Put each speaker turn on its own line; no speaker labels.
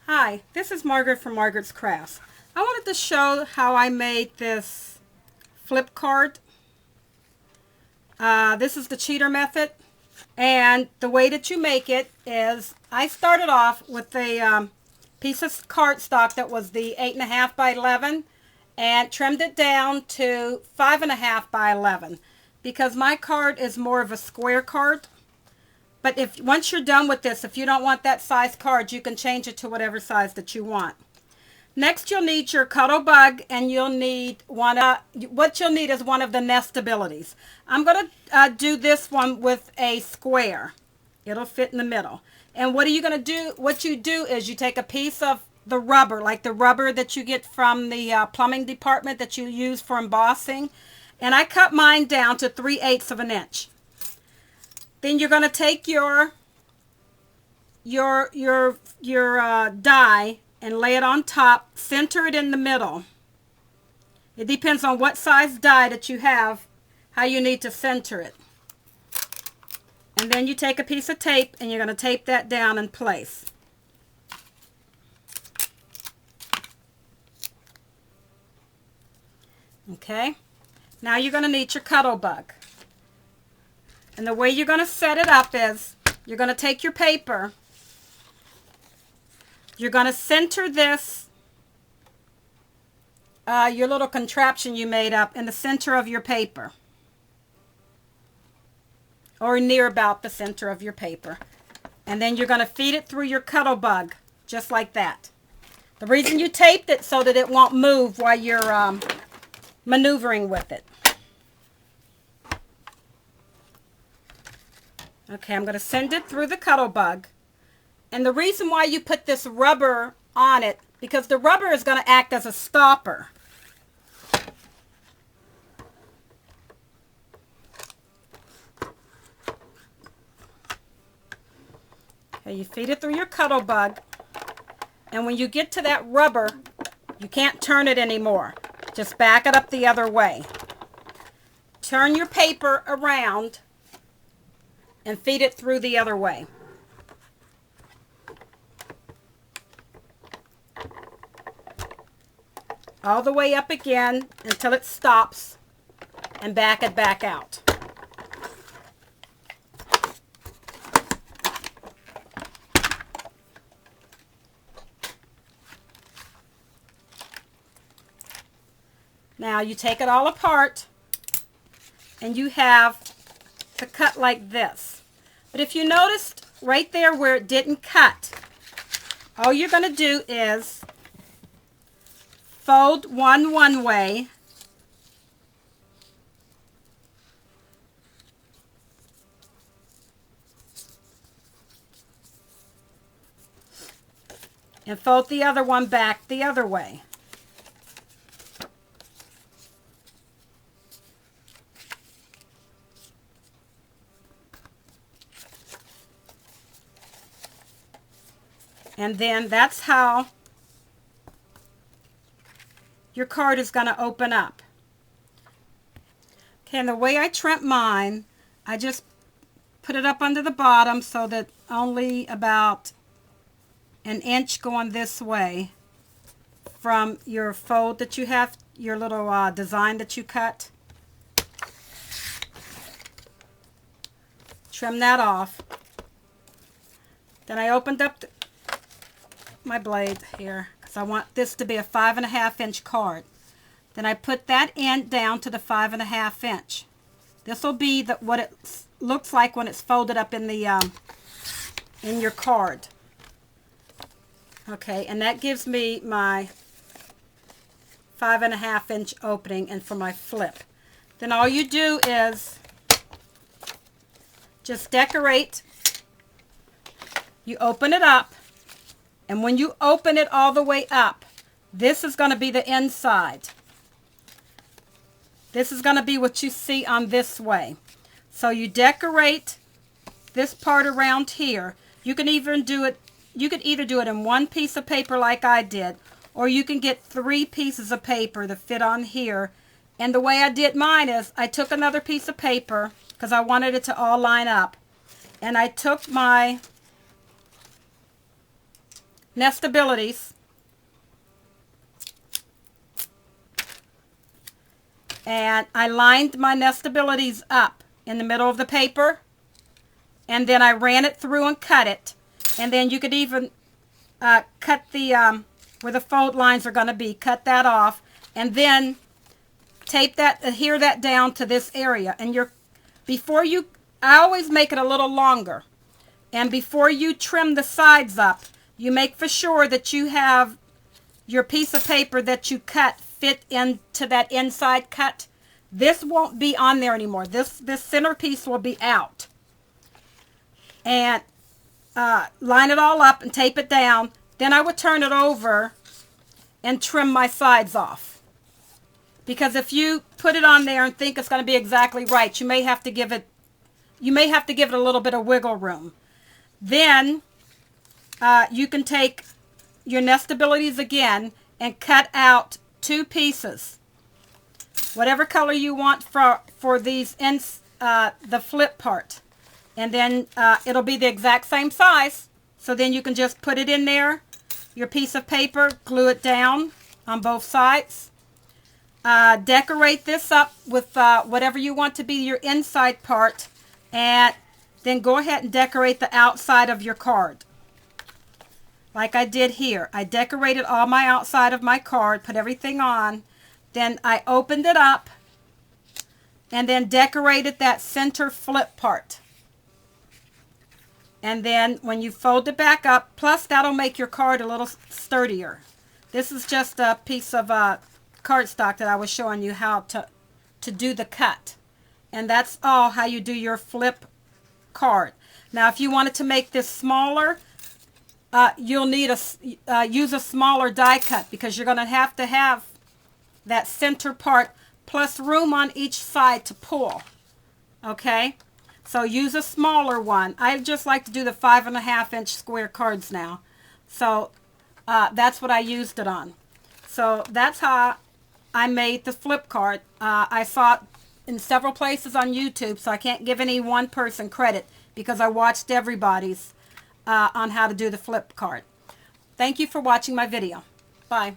Hi, this is Margaret from Margaret's Crafts. I wanted to show how I made this flip card. This is the cheater method, and the way that you make it is I started off with a piece of cardstock that was the 8.5 by 11 and trimmed it down to 5.5 by 11 because my card is more of a square card. But if once you're done with this, if you don't want that size card, you can change it to whatever size that you want. Next, you'll need your Cuttlebug, and you'll need what you'll need is one of the nestabilities. I'm going to do this one with a square. It'll fit in the middle. And what are you going to do? What you do is you take a piece of the rubber, like the rubber that you get from the plumbing department that you use for embossing. And I cut mine down to 3/8 of an inch. Then you're going to take your die and lay it on top, center it in the middle. It depends on what size die that you have, how you need to center it. And then you take a piece of tape and you're going to tape that down in place. Okay, now you're going to need your Cuttlebug. And the way you're going to set it up is you're going to take your paper. You're going to center this, your little contraption you made up in the center of your paper. Or near about the center of your paper. And then you're going to feed it through your Cuttlebug, just like that. The reason you taped it so that it won't move while you're maneuvering with it. Okay, I'm going to send it through the Cuttlebug. And the reason why you put this rubber on it, because the rubber is going to act as a stopper. Okay, you feed it through your Cuttlebug. And when you get to that rubber, you can't turn it anymore. Just back it up the other way. Turn your paper around and feed it through the other way. All the way up again until it stops, and back it back out. Now you take it all apart and you have to cut like this. But if you noticed right there where it didn't cut, all you're going to do is fold one way, and fold the other one back the other way. And then that's how your card is going to open up. Okay, and the way I trimmed mine, I just put it up under the bottom so that only about an inch going this way from your fold that you have, your little design that you cut. Trim that off. Then I opened up my blade here because I want this to be a 5.5 inch card. Then I put that end down to the 5.5 inch. This will be what it looks like when it's folded up in the in your card. Okay, and that gives me my 5.5 inch opening and for my flip. Then all you do is just decorate. You open it up. And when you open it all the way up, this is going to be the inside. This is going to be what you see on this way. So you decorate this part around here. You can even do it, you could either do it in one piece of paper like I did, or you can get 3 pieces of paper to fit on here. And the way I did mine is I took another piece of paper because I wanted it to all line up. And I took my nestabilities. And I lined my nestabilities up in the middle of the paper. And then I ran it through and cut it. And then you could even cut the, where the fold lines are going to be, cut that off. And then tape that, adhere that down to this area. And I always make it a little longer. And before you trim the sides up, you make for sure that you have your piece of paper that you cut fit into that inside cut. This won't be on there anymore. This center piece will be out. And line it all up and tape it down. Then I would turn it over and trim my sides off. Because if you put it on there and think it's going to be exactly right, you may have to give it a little bit of wiggle room. Then you can take your nestabilities again and cut out 2 pieces, whatever color you want for these the flip part, and then it'll be the exact same size. So then you can just put it in there, your piece of paper, glue it down on both sides, decorate this up with whatever you want to be your inside part, and then go ahead and decorate the outside of your card. Like I did here. I decorated all my outside of my card, put everything on. Then I opened it up and then decorated that center flip part. And then when you fold it back up, plus that'll make your card a little sturdier. This is just a piece of cardstock that I was showing you how to do the cut. And that's all how you do your flip card. Now if you wanted to make this smaller, you'll need use a smaller die cut, because you're going to have that center part plus room on each side to pull. Okay, so use a smaller one. I just like to do the 5.5-inch square cards now, so that's what I used it on. So that's how I made the flip card. I saw it in several places on YouTube, so I can't give any one person credit because I watched everybody's on how to do the flip card. Thank you for watching my video. Bye.